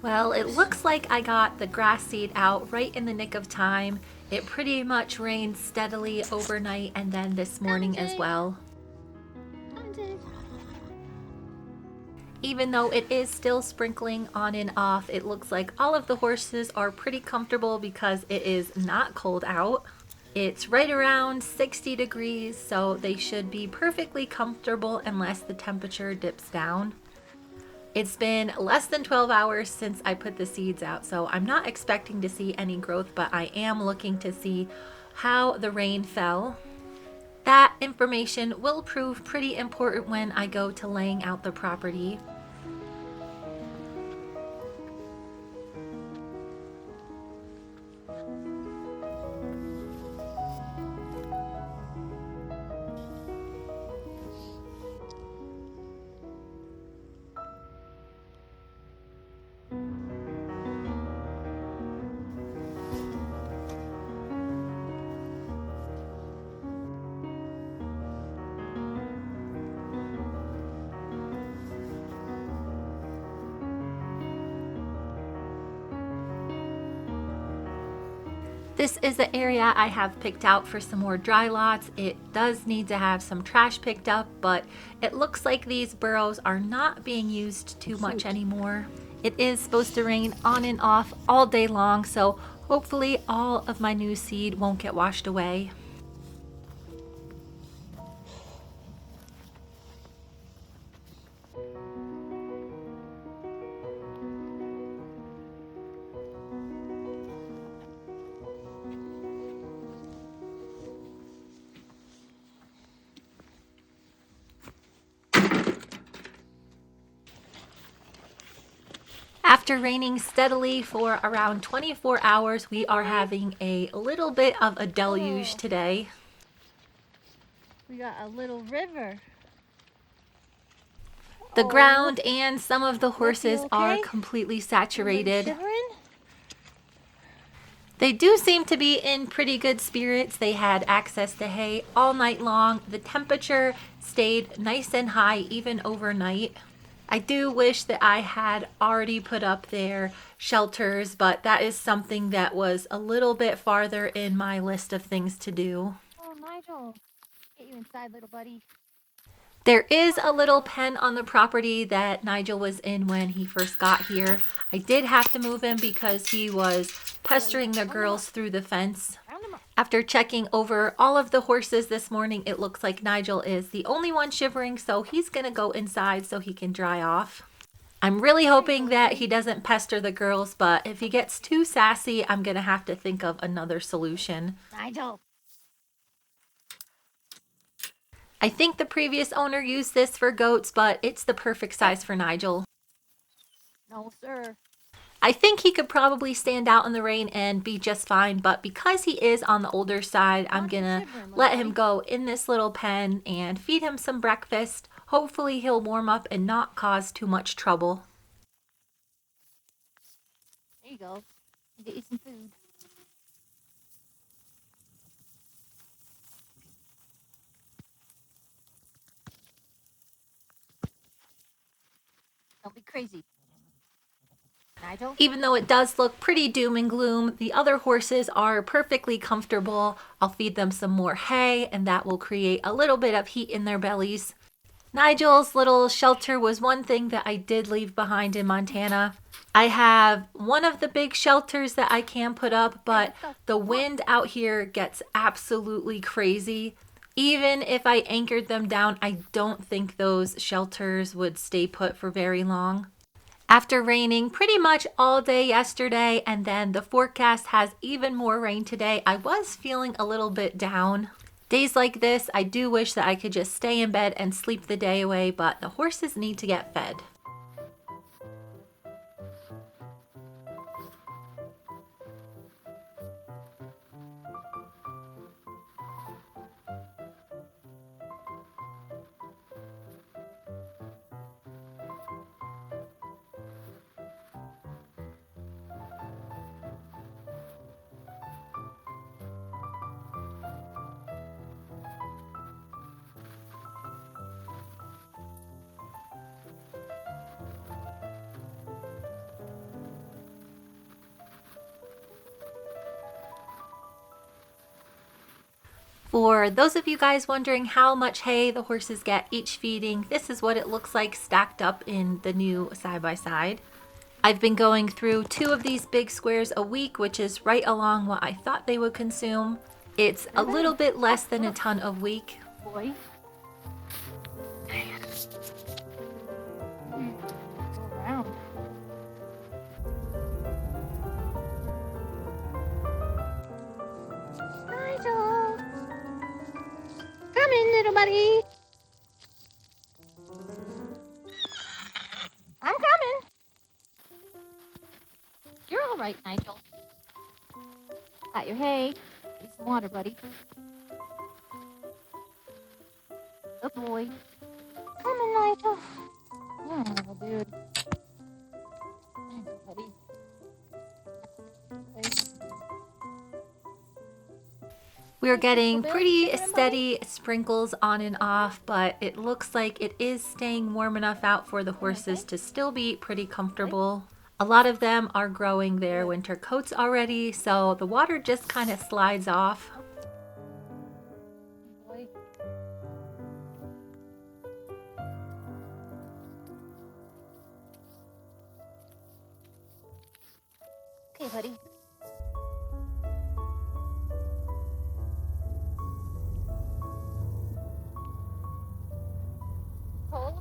Well, it looks like I got the grass seed out right in the nick of time. It pretty much rained steadily overnight and then this morning as well. Even though it is still sprinkling on and off, it looks like all of the horses are pretty comfortable because it is not cold out. It's right around 60 degrees, so they should be perfectly comfortable unless the temperature dips down. It's been less than 12 hours since I put the seeds out, so I'm not expecting to see any growth, but I am looking to see how the rain fell. That information will prove pretty important when I go to laying out the property. This is the area I have picked out for some more dry lots. It does need to have some trash picked up, but it looks like these burrows are not being used too much anymore. It is supposed to rain on and off all day long, so hopefully all of my new seed won't get washed away. After raining steadily for around 24 hours, we are having a little bit of a deluge today. We got a little river. The ground and some of the horses are completely saturated. Shivering? They do seem to be in pretty good spirits. They had access to hay all night long. The temperature stayed nice and high even overnight. I do wish that I had already put up their shelters, but that is something that was a little bit farther in my list of things to do. Oh, Nigel, get you inside, little buddy. There is a little pen on the property that Nigel was in when he first got here. I did have to move him because he was pestering the girls through the fence. After checking over all of the horses this morning, it looks like Nigel is the only one shivering, so he's going to go inside so he can dry off. I'm really hoping that he doesn't pester the girls, but if he gets too sassy, I'm going to have to think of another solution. Nigel. I think the previous owner used this for goats, but it's the perfect size for Nigel. No, sir. I think he could probably stand out in the rain and be just fine, but because he is on the older side, I'm gonna let him go in this little pen and feed him some breakfast. Hopefully he'll warm up and not cause too much trouble. There you go. Get you some food. Don't be crazy. Nigel? Even though it does look pretty doom and gloom, the other horses are perfectly comfortable. I'll feed them some more hay and that will create a little bit of heat in their bellies. Nigel's little shelter was one thing that I did leave behind in Montana. I have one of the big shelters that I can put up, but the wind out here gets absolutely crazy. Even if I anchored them down, I don't think those shelters would stay put for very long. After raining pretty much all day yesterday, and then the forecast has even more rain today, I was feeling a little bit down. Days like this, I do wish that I could just stay in bed and sleep the day away, but the horses need to get fed. For those of you guys wondering how much hay the horses get each feeding, this is what it looks like stacked up in the new side-by-side. I've been going through 2 of these big squares a week, which is right along what I thought they would consume. It's a little bit less than a ton a week. Boy. Go around. Nigel! Come in, little buddy. I'm coming. You're all right, Nigel. Got your hay. Need some water, buddy. Good boy. Come on, Nigel. Oh, little dude. Thanks, buddy. Okay. We're getting pretty steady sprinkles on and off, but it looks like it is staying warm enough out for the horses to still be pretty comfortable. A lot of them are growing their winter coats already, so the water just kind of slides off. Boy. Okay, buddy. Cold?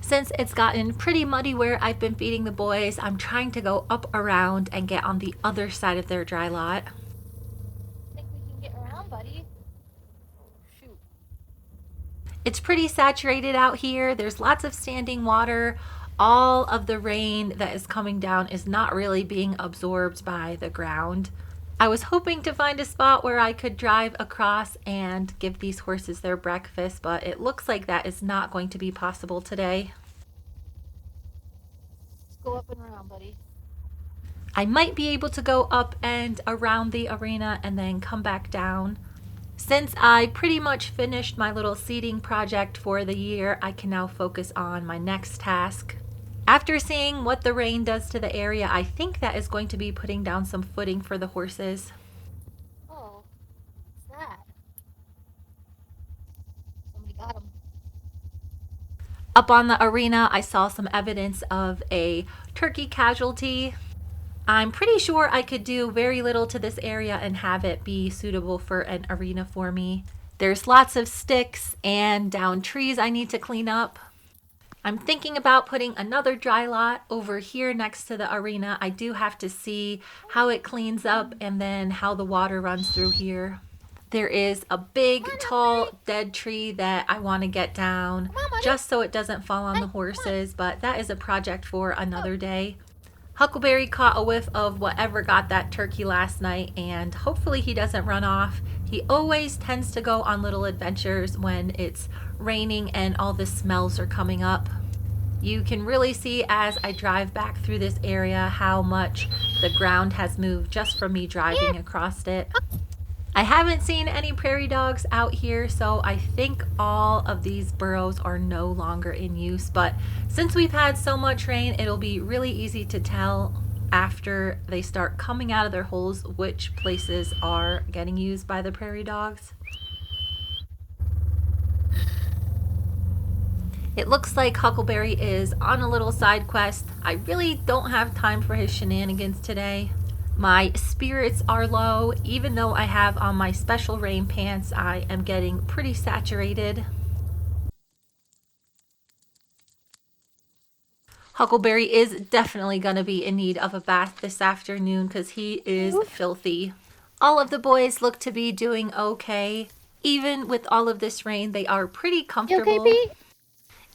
Since it's gotten pretty muddy where I've been feeding the boys, I'm trying to go up around and get on the other side of their dry lot. Think we can get around, buddy? Shoot. It's pretty saturated out here. There's lots of standing water. All of the rain that is coming down is not really being absorbed by the ground. I was hoping to find a spot where I could drive across and give these horses their breakfast, but it looks like that is not going to be possible today. Let's go up and around, buddy. I might be able to go up and around the arena and then come back down. Since I pretty much finished my little seeding project for the year, I can now focus on my next task. After seeing what the rain does to the area, I think that is going to be putting down some footing for the horses. Oh, what's that? Somebody got him. Up on the arena, I saw some evidence of a turkey casualty. I'm pretty sure I could do very little to this area and have it be suitable for an arena for me. There's lots of sticks and downed trees I need to clean up. I'm thinking about putting another dry lot over here next to the arena. I do have to see how it cleans up and then how the water runs through here. There is a big, tall, dead tree that I want to get down just so it doesn't fall on the horses, but that is a project for another day. Huckleberry caught a whiff of whatever got that turkey last night, and hopefully he doesn't run off. He always tends to go on little adventures when it's raining and all the smells are coming up. You can really see as I drive back through this area how much the ground has moved just from me driving across it. I haven't seen any prairie dogs out here, so I think all of these burrows are no longer in use. But since we've had so much rain, it'll be really easy to tell after they start coming out of their holes which places are getting used by the prairie dogs. It looks like Huckleberry is on a little side quest. I really don't have time for his shenanigans today. My spirits are low. Even though I have on my special rain pants, I am getting pretty saturated. Huckleberry is definitely going to be in need of a bath this afternoon because he is filthy. All of the boys look to be doing okay. Even with all of this rain, they are pretty comfortable. You okay, Pete?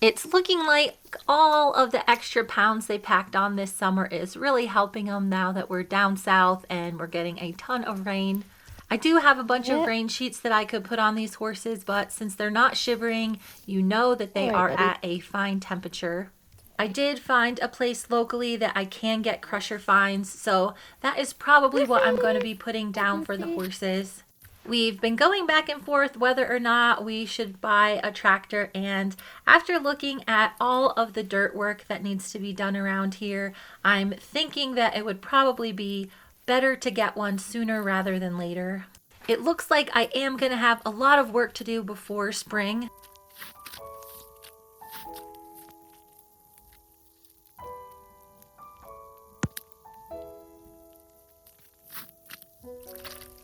It's looking like all of the extra pounds they packed on this summer is really helping them now that we're down south and we're getting a ton of rain. I do have a bunch of rain sheets that I could put on these horses, but since they're not shivering, you know that they are at a fine temperature. I did find a place locally that I can get crusher fines, so that is probably what I'm going to be putting down for the horses. We've been going back and forth whether or not we should buy a tractor, and after looking at all of the dirt work that needs to be done around here, I'm thinking that it would probably be better to get one sooner rather than later. It looks like I am going to have a lot of work to do before spring.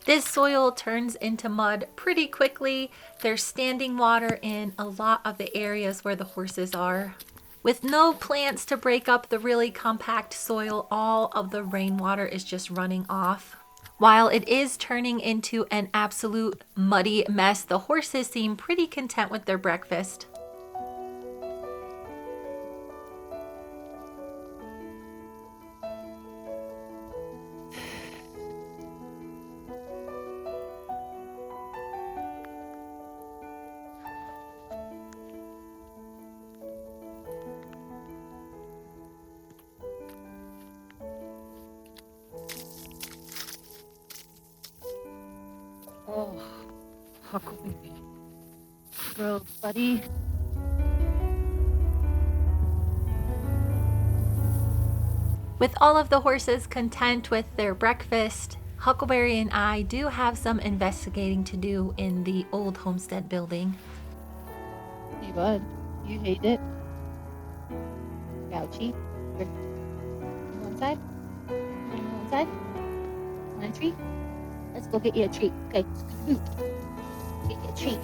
This soil turns into mud pretty quickly. There's standing water in a lot of the areas where the horses are. With no plants to break up the really compact soil, all of the rainwater is just running off. While it is turning into an absolute muddy mess, the horses seem pretty content with their breakfast. Oh, Huckleberry. Bro, buddy. With all of the horses content with their breakfast, Huckleberry and I do have some investigating to do in the old homestead building. Hey, bud. You hate it? Grouchy. Here. On one side. On one side. Want a treat? Let's go get you a treat. Okay. Get you a treat.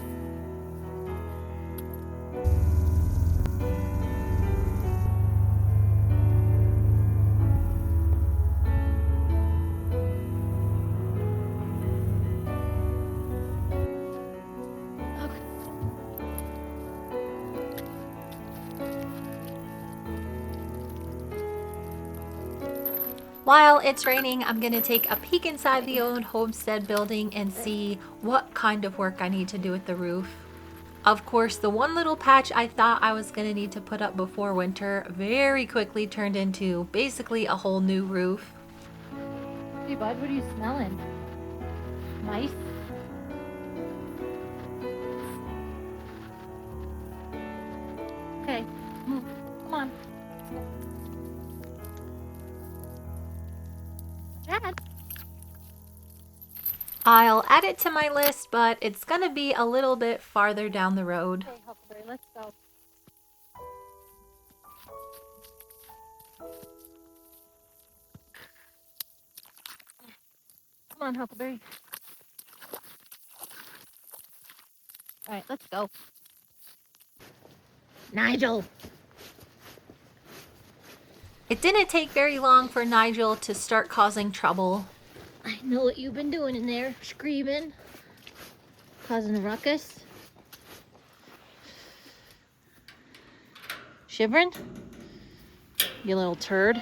While it's raining, I'm going to take a peek inside the old homestead building and see what kind of work I need to do with the roof. Of course, the one little patch I thought I was going to need to put up before winter very quickly turned into basically a whole new roof. Hey, bud, what are you smelling? Mice? Okay, move. Come on. Dad. I'll add it to my list, but it's going to be a little bit farther down the road. Okay, Huckleberry, let's go. Come on, Huckleberry. All right, let's go. Nigel. It didn't take very long for Nigel to start causing trouble. I know what you've been doing in there. Screaming. Causing a ruckus. Shivering. You little turd.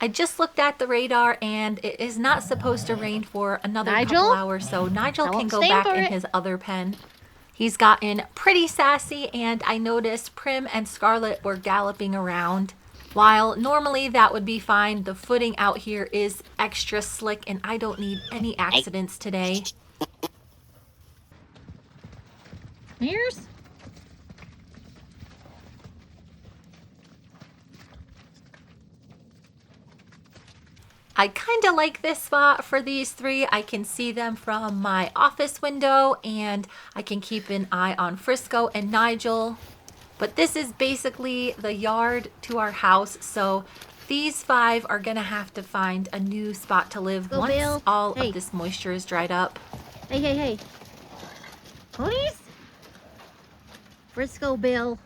I just looked at the radar and it is not supposed to rain for another Nigel? couple hours, so Nigel I can won't go stand back for in it. his other pen. He's gotten pretty sassy, and I noticed Prim and Scarlet were galloping around. While normally that would be fine, the footing out here is extra slick and I don't need any accidents today. Mirrors? I kind of like this spot for these three. I can see them from my office window and I can keep an eye on Frisco and Nigel. But this is basically the yard to our house, so these five are gonna have to find a new spot to live Go, once Bill. all Hey. of this moisture is dried up. Hey, hey, hey. Ponies? Frisco Bill.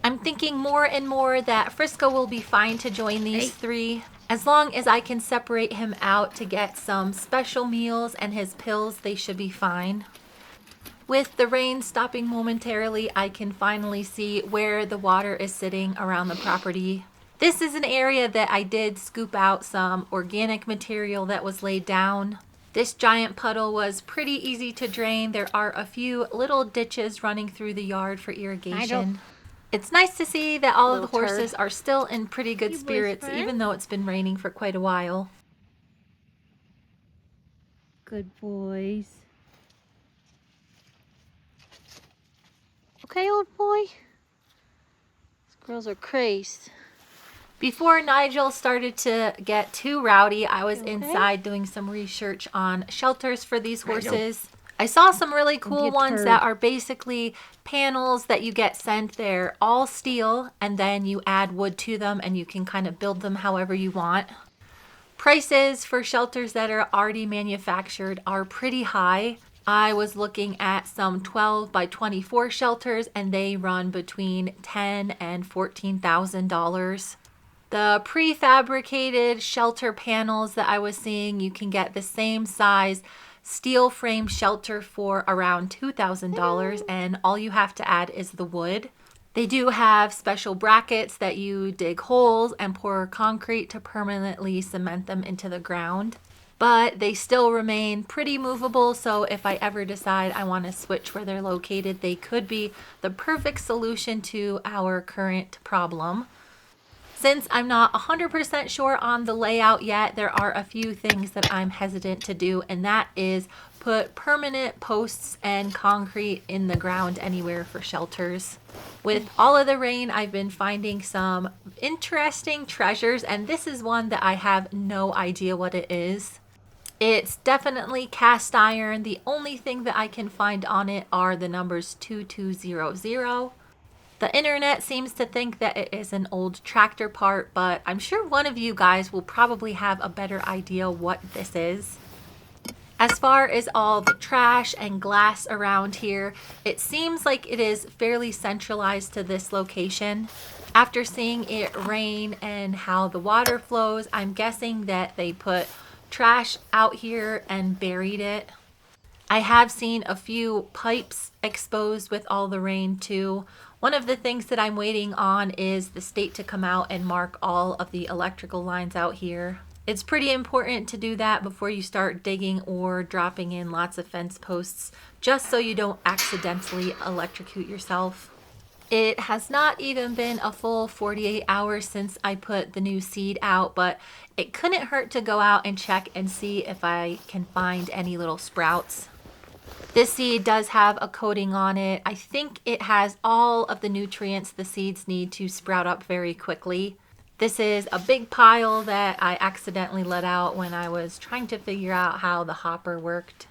I'm thinking more and more that Frisco will be fine to join these three. As long as I can separate him out to get some special meals and his pills, they should be fine. With the rain stopping momentarily, I can finally see where the water is sitting around the property. This is an area that I did scoop out some organic material that was laid down. This giant puddle was pretty easy to drain. There are a few little ditches running through the yard for irrigation. It's nice to see that all of the Little turd. horses are still in pretty good You spirits, whisper. even though it's been raining for quite a while. Good boys. Okay, old boy? These girls are crazed. Before Nigel started to get too rowdy, I was You okay? inside doing some research on shelters for these horses. I saw some really cool ones that are basically panels that you get sent. They're all steel, and then you add wood to them and you can kind of build them however you want. Prices for shelters that are already manufactured are pretty high. I was looking at some 12 by 24 shelters and they run between $10,000 and $14,000. The prefabricated shelter panels that I was seeing, you can get the same size steel frame shelter for around $2,000, and all you have to add is the wood. They do have special brackets that you dig holes and pour concrete to permanently cement them into the ground. But they still remain pretty movable, so if I ever decide I want to switch where they're located, they could be the perfect solution to our current problem. Since I'm not 100% sure on the layout yet, there are a few things that I'm hesitant to do, and that is put permanent posts and concrete in the ground anywhere for shelters. With all of the rain, I've been finding some interesting treasures, and this is one that I have no idea what it is. It's definitely cast iron. The only thing that I can find on it are the numbers 2200. The internet seems to think that it is an old tractor part, but I'm sure one of you guys will probably have a better idea what this is. As far as all the trash and glass around here, it seems like it is fairly centralized to this location. After seeing it rain and how the water flows, I'm guessing that they put trash out here and buried it. I have seen a few pipes exposed with all the rain too. One of the things that I'm waiting on is the state to come out and mark all of the electrical lines out here. It's pretty important to do that before you start digging or dropping in lots of fence posts, just so you don't accidentally electrocute yourself. It has not even been a full 48 hours since I put the new seed out, but it couldn't hurt to go out and check and see if I can find any little sprouts. This seed does have a coating on it. I think it has all of the nutrients the seeds need to sprout up very quickly. This is a big pile that I accidentally let out when I was trying to figure out how the hopper worked.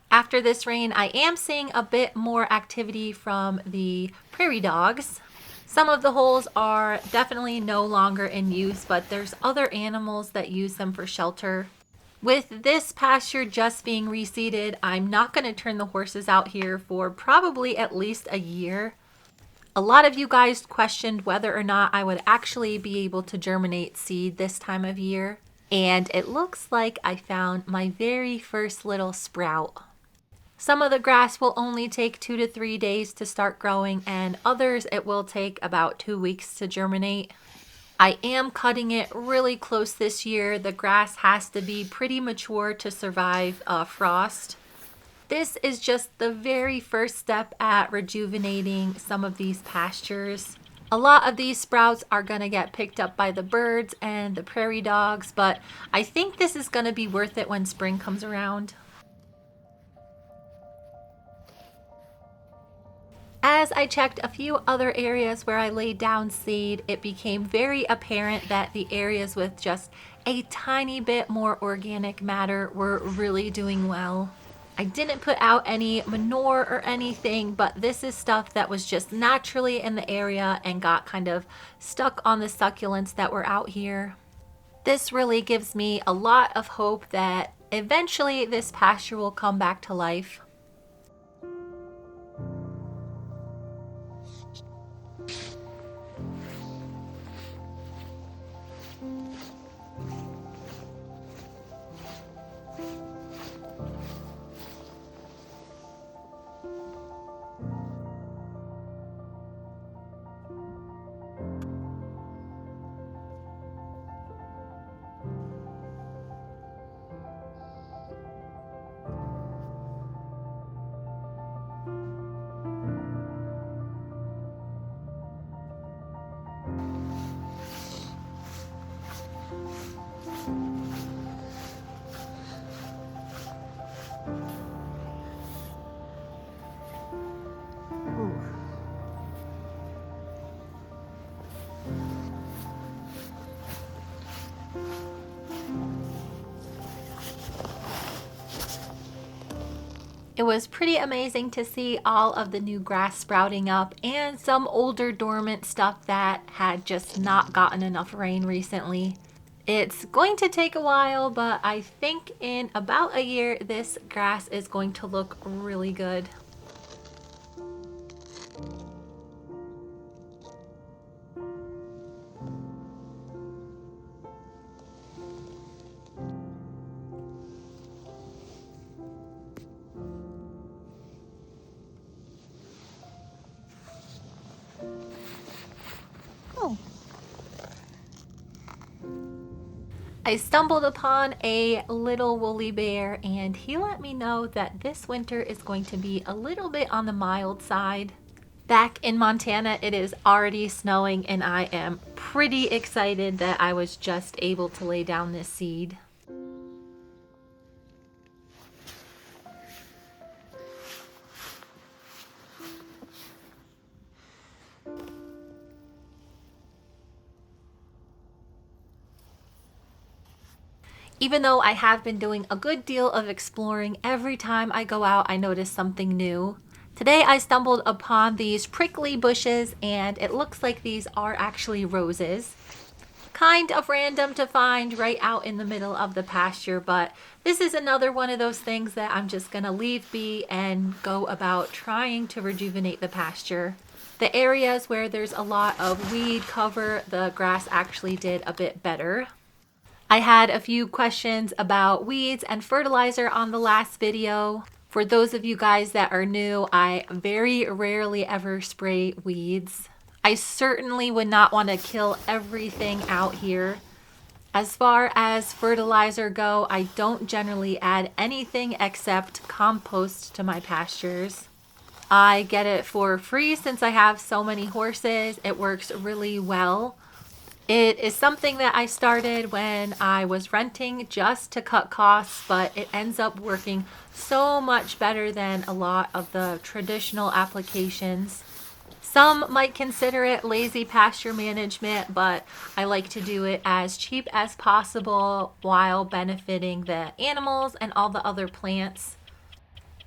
After this rain, I am seeing a bit more activity from the prairie dogs. Some of the holes are definitely no longer in use, but there's other animals that use them for shelter. With this pasture just being reseeded, I'm not going to turn the horses out here for probably at least a year. A lot of you guys questioned whether or not I would actually be able to germinate seed this time of year. And it looks like I found my very first little sprout. Some of the grass will only take 2 to 3 days to start growing, and others it will take about 2 weeks to germinate. I am cutting it really close this year. The grass has to be pretty mature to survive frost. This is just the very first step at rejuvenating some of these pastures. A lot of these sprouts are going to get picked up by the birds and the prairie dogs, but I think this is going to be worth it when spring comes around. As I checked a few other areas where I laid down seed, it became very apparent that the areas with just a tiny bit more organic matter were really doing well. I didn't put out any manure or anything, but this is stuff that was just naturally in the area and got kind of stuck on the succulents that were out here. This really gives me a lot of hope that eventually this pasture will come back to life. It was pretty amazing to see all of the new grass sprouting up and some older dormant stuff that had just not gotten enough rain recently. It's going to take a while, but I think in about a year, this grass is going to look really good. Oh. I stumbled upon a little woolly bear and he let me know that this winter is going to be a little bit on the mild side. Back in Montana, it is already snowing and I am pretty excited that I was just able to lay down this seed. Even though I have been doing a good deal of exploring, every time I go out I notice something new. Today I stumbled upon these prickly bushes and it looks like these are actually roses. Kind of random to find right out in the middle of the pasture, but this is another one of those things that I'm just gonna leave be and go about trying to rejuvenate the pasture. The areas where there's a lot of weed cover, the grass actually did a bit better. I had a few questions about weeds and fertilizer on the last video. For those of you guys that are new, I very rarely ever spray weeds. I certainly would not want to kill everything out here. As far as fertilizer go, I don't generally add anything except compost to my pastures. I get it for free since I have so many horses. It works really well. It is something that I started when I was renting just to cut costs, but it ends up working so much better than a lot of the traditional applications. Some might consider it lazy pasture management, but I like to do it as cheap as possible while benefiting the animals and all the other plants.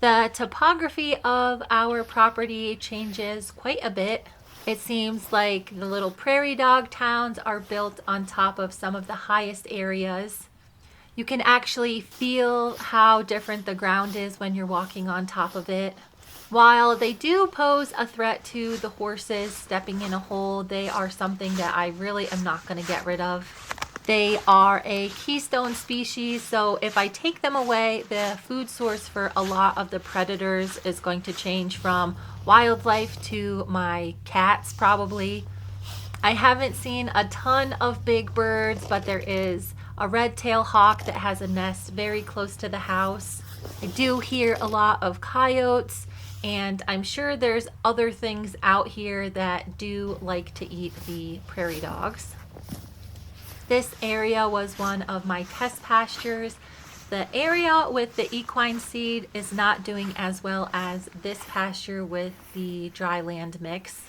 The topography of our property changes quite a bit. It seems like the little prairie dog towns are built on top of some of the highest areas. You can actually feel how different the ground is when you're walking on top of it. While they do pose a threat to the horses stepping in a hole, they are something that I really am not going to get rid of. They are a keystone species, so if I take them away, the food source for a lot of the predators is going to change from wildlife to my cats probably. I haven't seen a ton of big birds, but there is a red-tailed hawk that has a nest very close to the house. I do hear a lot of coyotes, and I'm sure there's other things out here that do like to eat the prairie dogs. This area was one of my test pastures. The area with the equine seed is not doing as well as this pasture with the dry land mix,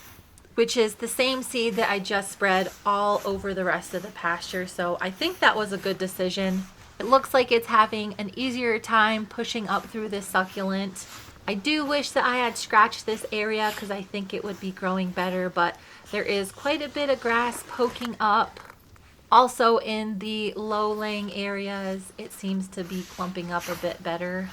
which is the same seed that I just spread all over the rest of the pasture. So I think that was a good decision. It looks like it's having an easier time pushing up through this succulent. I do wish that I had scratched this area because I think it would be growing better, but there is quite a bit of grass poking up. Also in the low-laying areas, it seems to be clumping up a bit better.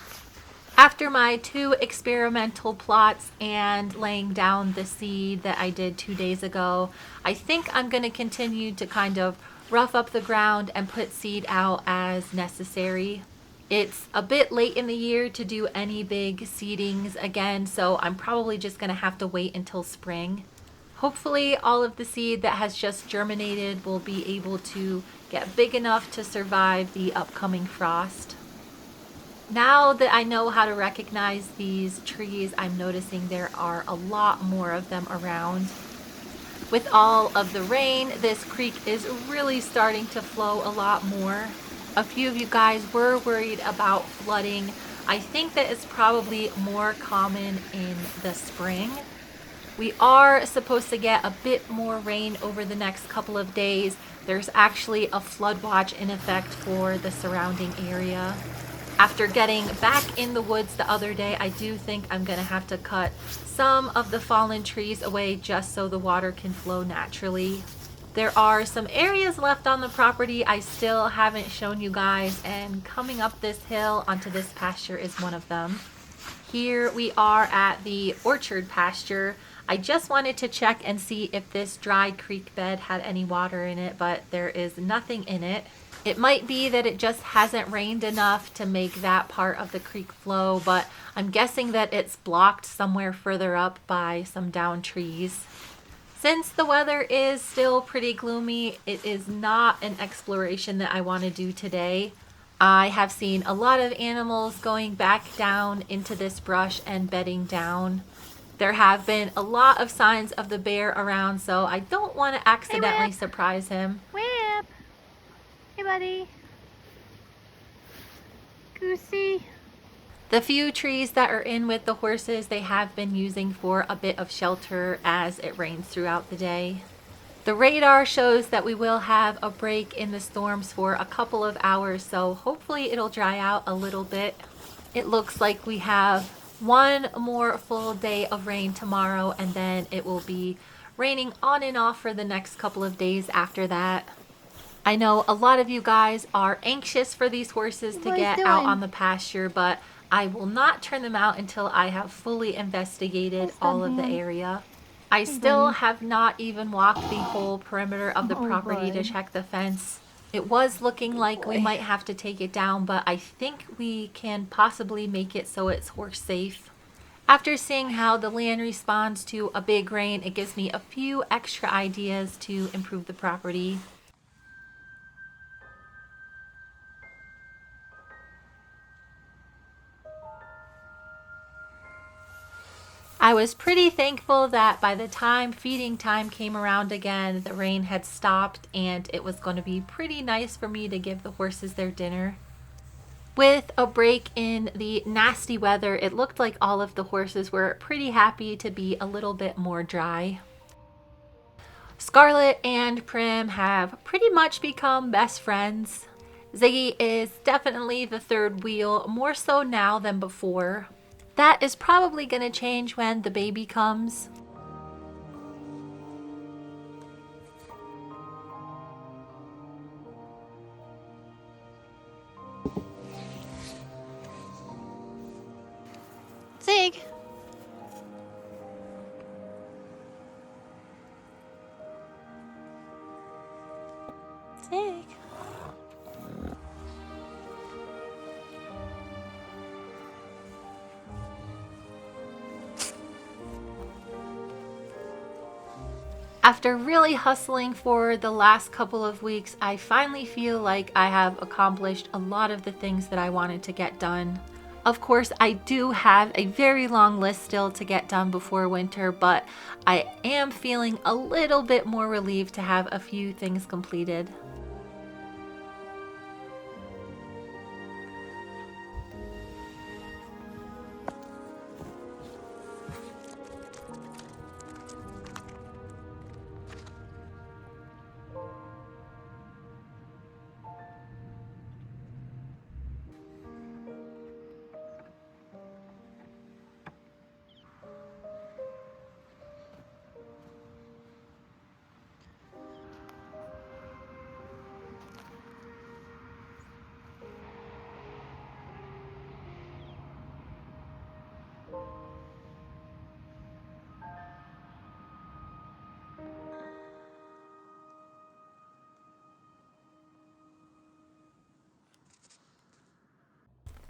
After my 2 experimental plots and laying down the seed that I did 2 days ago, I think I'm going to continue to kind of rough up the ground and put seed out as necessary. It's a bit late in the year to do any big seedings again, so I'm probably just going to have to wait until spring. Hopefully all of the seed that has just germinated will be able to get big enough to survive the upcoming frost. Now that I know how to recognize these trees, I'm noticing there are a lot more of them around. With all of the rain, this creek is really starting to flow a lot more. A few of you guys were worried about flooding. I think that it's probably more common in the spring. We are supposed to get a bit more rain over the next couple of days. There's actually a flood watch in effect for the surrounding area. After getting back in the woods the other day, I do think I'm gonna have to cut some of the fallen trees away just so the water can flow naturally. There are some areas left on the property I still haven't shown you guys, and coming up this hill onto this pasture is one of them. Here we are at the orchard pasture. I just wanted to check and see if this dry creek bed had any water in it, but there is nothing in it. It might be that it just hasn't rained enough to make that part of the creek flow, but I'm guessing that it's blocked somewhere further up by some down trees. Since the weather is still pretty gloomy, it is not an exploration that I want to do today. I have seen a lot of animals going back down into this brush and bedding down. There have been a lot of signs of the bear around, so I don't want to accidentally surprise him. Whip! Hey, buddy. Goosey. The few trees that are in with the horses, they have been using for a bit of shelter as it rains throughout the day. The radar shows that we will have a break in the storms for a couple of hours, so hopefully it'll dry out a little bit. It looks like we have one more full day of rain tomorrow, and then it will be raining on and off for the next couple of days after that. I know a lot of you guys are anxious for these horses to get out on the pasture, but I will not turn them out until I have fully investigated all of the area. I still have not even walked the whole perimeter of the property to check the fence. It was looking like we might have to take it down, but I think we can possibly make it so it's horse safe. After seeing how the land responds to a big rain, it gives me a few extra ideas to improve the property. I was pretty thankful that by the time feeding time came around again, the rain had stopped and it was going to be pretty nice for me to give the horses their dinner. With a break in the nasty weather, it looked like all of the horses were pretty happy to be a little bit more dry. Scarlet and Prim have pretty much become best friends. Ziggy is definitely the third wheel, more so now than before. That is probably going to change when the baby comes. Zig! Zig! After really hustling for the last couple of weeks, I finally feel like I have accomplished a lot of the things that I wanted to get done. Of course, I do have a very long list still to get done before winter, but I am feeling a little bit more relieved to have a few things completed.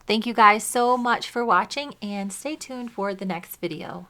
Thank you guys so much for watching, and stay tuned for the next video.